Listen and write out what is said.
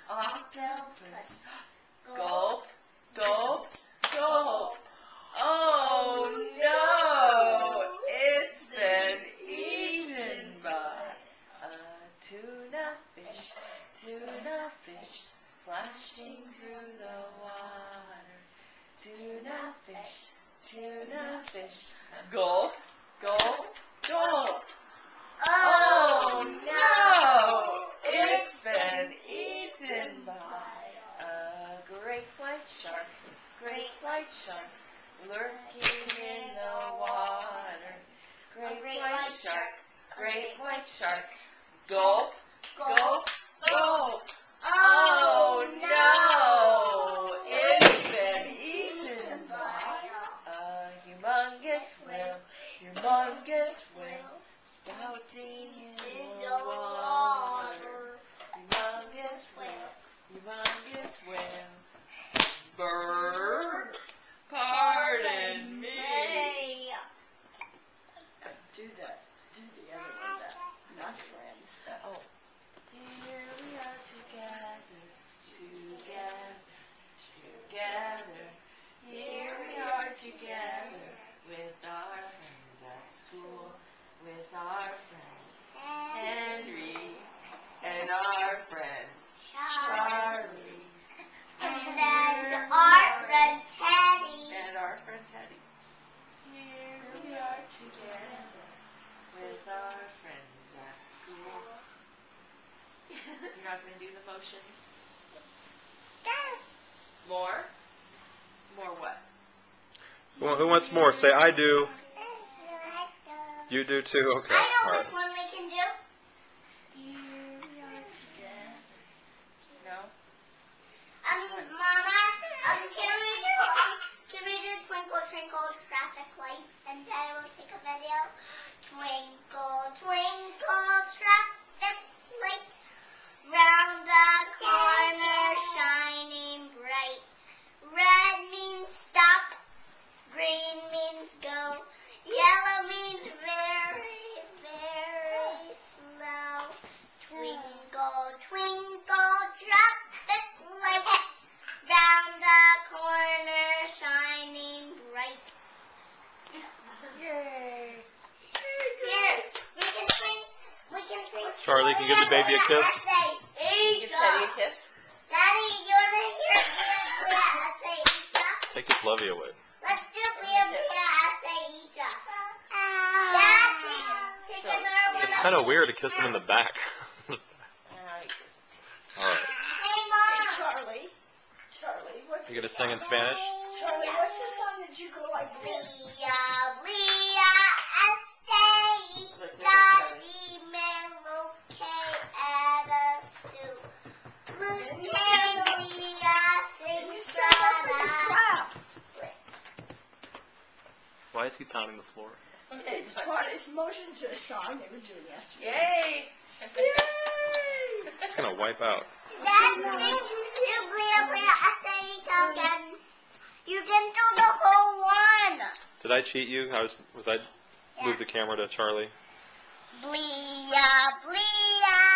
octopus. Gulp, gulp, gulp. Oh no, it's been eaten by a tuna fish, flashing through the water. Tuna fish, gulp, gulp, gulp. Oh no, it's been eaten by a great white shark, lurking in the water. Great white shark, gulp, gulp, gulp. Oh no, it's been eaten by a humongous whale, spouting in the water. Humongous whale. Bird, pardon me. Do the other one, not friends. Oh. Here we are together. Here we are together with our friends at school, with our friend Henry and our friend Charlie. And our friend Teddy. Here we are together with our friends at school. You're not going to do the motions? More? More what? Well, who wants more? Say, I do. You do too? Okay. I know All which right. one we can do. Here we are together. No? Mama, can we do Twinkle Twinkle traffic lights, and then we'll take a video. Twinkle Twinkle traffic light, round the corner shining bright. Red means stop, green means go, yellow means very, very slow. Twinkle twinkle traffic light, round the corner shining bright. Yay! Here, we can sing. Charlie, can you give the baby a kiss? Give Teddy a kiss. Daddy, you want to hear essay? Take his lovey away. Let's do essay. Dad, take another one. It's kind of weird to kiss him in the back. All right. Hey, Mom. Charlie, what's You gonna sing in Spanish? Charlie, what's the song that you go like this? Blia, essay, dime lo que eres tú. Luz blia, sing strada. Why is he pounding the floor? It's motion to a song they were doing yesterday. Yay! It's gonna wipe out. Dad, sing blia, essay, again. You didn't do the whole one. Did I cheat you? Was I move the camera to Charlie? Blia, blia.